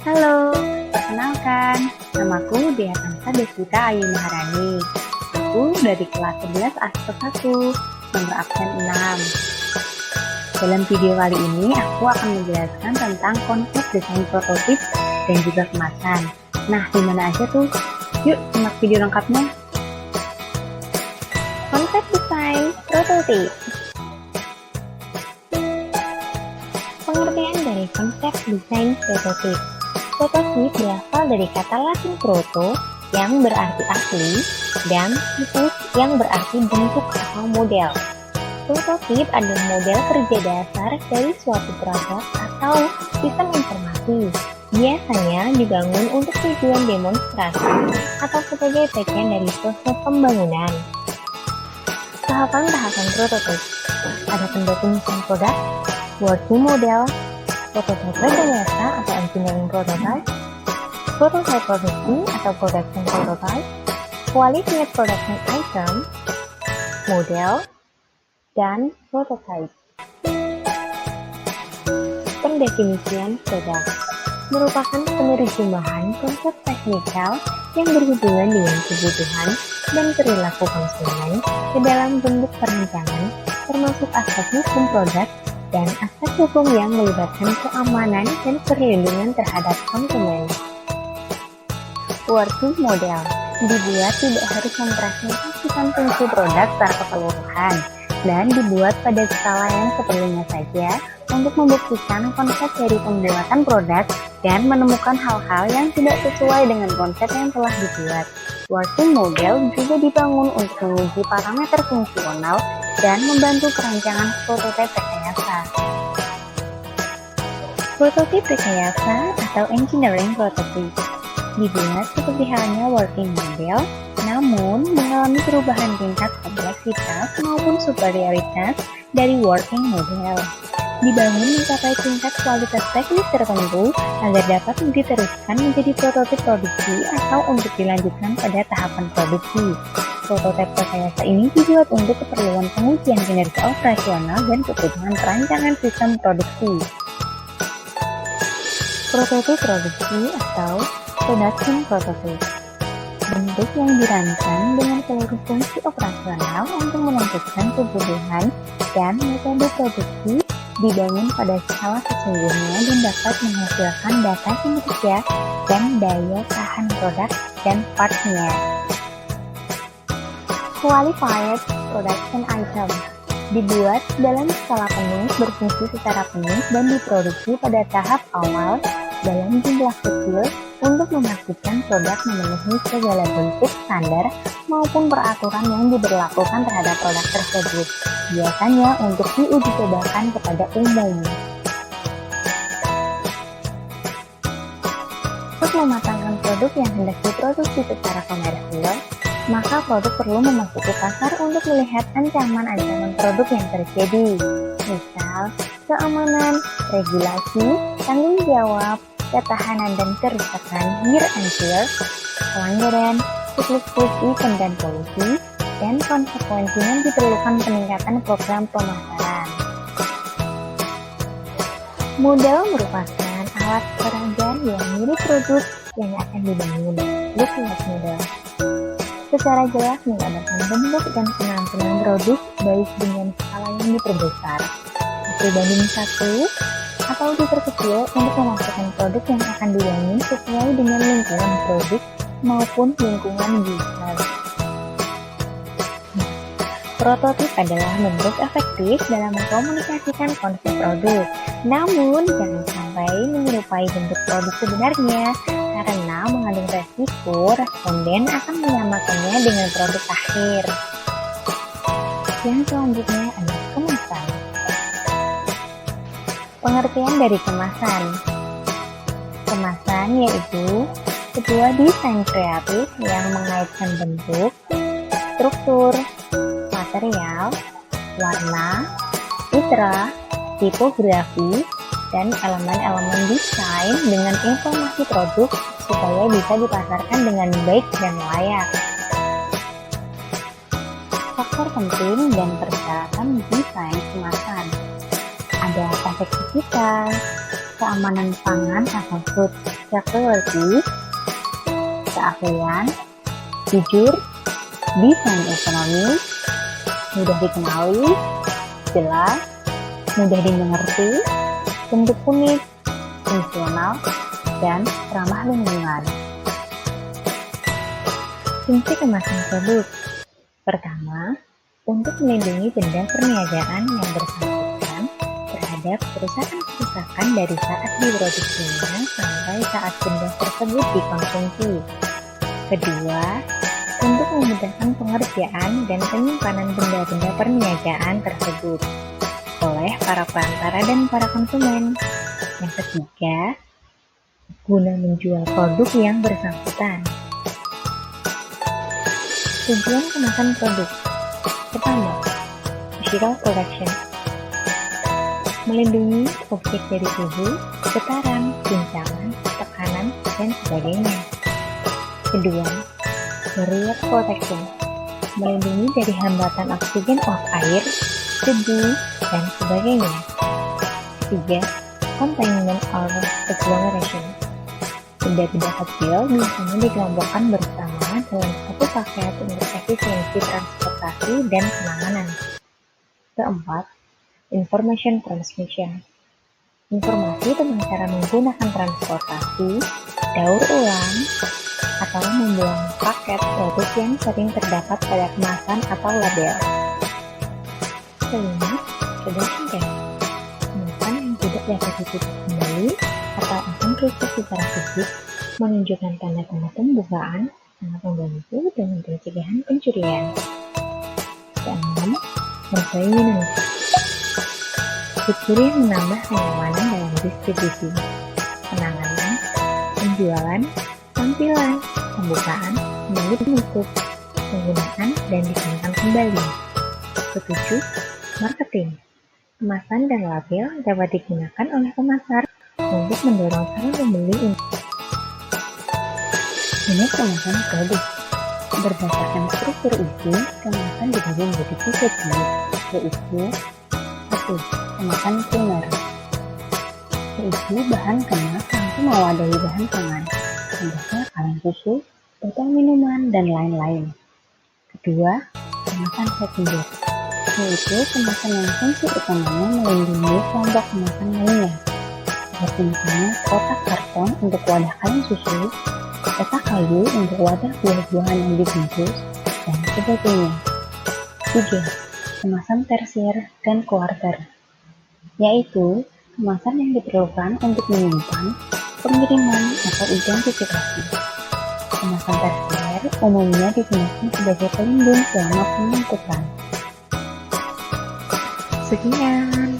Halo, perkenalkan, namaku Dea Kansa Deswita Ayu Maharani. Aku dari kelas 11 Aspek 1, nomor absen 6. Dalam video kali ini, aku akan menjelaskan tentang konsep desain prototip dan juga kemasan. Nah, di mana aja tuh? Yuk, simak video lengkapnya. Konsep desain prototip. Pengertian dari konsep desain prototip. Prototip berasal dari kata Latin proto yang berarti asli dan typus yang berarti bentuk atau model. Prototip adalah model kerja dasar dari suatu produk atau sistem informasi. Biasanya dibangun untuk tujuan demonstrasi atau sebagai bagian dari proses pembangunan. Tahapan-tahapan prototip. Ada pendefinisian produk, working model, prototype rekayasa atau engineering prototype, prototype produksi atau production prototype, qualified production item, model, dan prototype. Pendefinisian produk merupakan penerjemahan konsep teknikal yang berhubungan dengan kebutuhan dan perilaku konsumen ke dalam bentuk perancangan, termasuk aspek hukum produk dan aspek hukum yang melibatkan keamanan dan perlindungan terhadap konsumen. Working model dibuat tidak harus mempresentasikan fungsi produk secara keseluruhan dan dibuat pada skala yang seperlunya saja untuk membuktikan konsep dari pembuatan produk dan menemukan hal-hal yang tidak sesuai dengan konsep yang telah dibuat. Working model juga dibangun untuk menguji parameter fungsional dan membantu perancangan prototipe rekayasa. Prototipe rekayasa atau engineering prototype dibuat seperti halnya working model, namun mengalami perubahan tingkat kompleksitas maupun superioritas dari working model. Dibangun mencapai tingkat kualitas teknis tertentu agar dapat diteruskan menjadi prototipe produksi atau untuk dilanjutkan pada tahapan produksi. Prototipe rekayasa ini dibuat untuk keperluan pengujian kinerja operasional dan kebutuhan perancangan sistem produksi. Prototipe produksi atau production prototype bentuk yang dirancang dengan seluruh fungsi operasional untuk menentukan kebutuhan dan metode produksi dibangun pada skala sesungguhnya dan dapat menghasilkan data kinerja dan daya tahan produk dan partnya. Qualified production item dibuat dalam skala penuh, berfungsi secara penuh dan diproduksi pada tahap awal dalam jumlah kecil untuk memastikan produk memenuhi segala bentuk standar maupun peraturan yang diberlakukan terhadap produk tersebut, biasanya untuk diuji cobakan kepada umum. Untuk mematangkan produk yang hendak diproduksi secara komersial, maka produk perlu memasuki pasar untuk melihat ancaman-ancaman produk yang terjadi, misal keamanan, regulasi, tanggung jawab, ketahanan dan kerusakan year and tear, pelanggaran, siklus event dan polusi, dan konsekuensinya diperlukan peningkatan program pemasaran. Model merupakan alat peraga yang mirip produk yang akan dibangun, lookalike model. Secara jelas menggambarkan bentuk dan penampilan produk baik dengan skala yang diperbesar, 1:1, atau diperkecil untuk memastikan produk yang akan dibangun sesuai dengan lingkungan produk maupun lingkungan user. Prototip adalah bentuk efektif dalam mengkomunikasikan konsep produk, namun jangan sampai menyerupai bentuk produk sebenarnya karena mengandung resiko responden akan menyamakannya dengan produk akhir. Yang selanjutnya adalah kemasan. Pengertian dari kemasan. Kemasan yaitu sebuah desain kreatif yang mengaitkan bentuk, struktur, material, warna, citra, tipografi, dan elemen-elemen desain dengan informasi produk supaya bisa dipasarkan dengan baik dan layak. Faktor penting dan persyaratan desain kemasan. Ada efektivitas, keamanan pangan atau food security, keahlian, jujur, desain ekonomi, mudah dikenali, jelas, mudah dimengerti, bentuk unik, fungsional, dan ramah lingkungan. Fungsi kemasan produk. Pertama, untuk melindungi benda perniagaan yang bersangkutan terhadap kerusakan-kerusakan dari saat diproduksinya sampai saat benda tersebut dikonsumsi. Kedua, untuk memudahkan pengerjaan dan penyimpanan benda-benda perniagaan tersebut oleh para perantara dan para konsumen. Yang ketiga, guna menjual produk yang bersangkutan. Tujuan kemasan produk. Pertama, visual protection. Melindungi objek dari suhu, getaran, guncangan, tekanan, dan sebagainya. Kedua, barrier protection. Melindungi dari hambatan oksigen uap air, debu, dan sebagainya. Ketiga, containment or agglomeration. Benda-benda kecil biasanya dikelompokkan bersama dalam satu paket untuk efisiensi transportasi dan penanganan. Keempat, information transmission. Informasi tentang cara menggunakan transportasi, daur ulang, atau membuang paket produk yang sering terdapat pada kemasan atau label. Kelima, production test. Kemasan yang tidak dapat ditutup kembali atau akan rusak secara fisik menunjukkan tanda-tanda pembukaan sangat membantu dalam pencegahan pencurian. Keenam, maintenance. Fitur yang menambah kenyamanan dalam distribusi, penanganan, penjualan, tampilan, pembukaan, kembali penutup, penggunaan, dan disimpan kembali. Ketujuh, marketing. Kemasan dan label dapat digunakan oleh pemasar untuk mendorong para pembeli untuk jenis kemasan produk. Berdasarkan struktur isi, kemasan dibagi menjadi 3 jenis, yaitu 1. Kemasan primer, yaitu bahan kemas yang mewadahi bahan pangan, contohnya kaleng susu, botol minuman, dan lain-lain. Kedua, kemasan sekunder, yaitu kemasan yang fungsi utamanya melindungi kelompok kemasan lainnya, seperti misalnya kotak karton untuk wadah kaleng susu, kotak kayu untuk wadah buah-buahan yang dibungkus, dan sebagainya. 3. Kemasan tersier dan kuarter, yaitu kemasan yang diperlukan untuk menyimpan, pengiriman, atau identifikasi. Kemasan tersier umumnya digunakan sebagai pelindung selama pengangkutan. Sekian.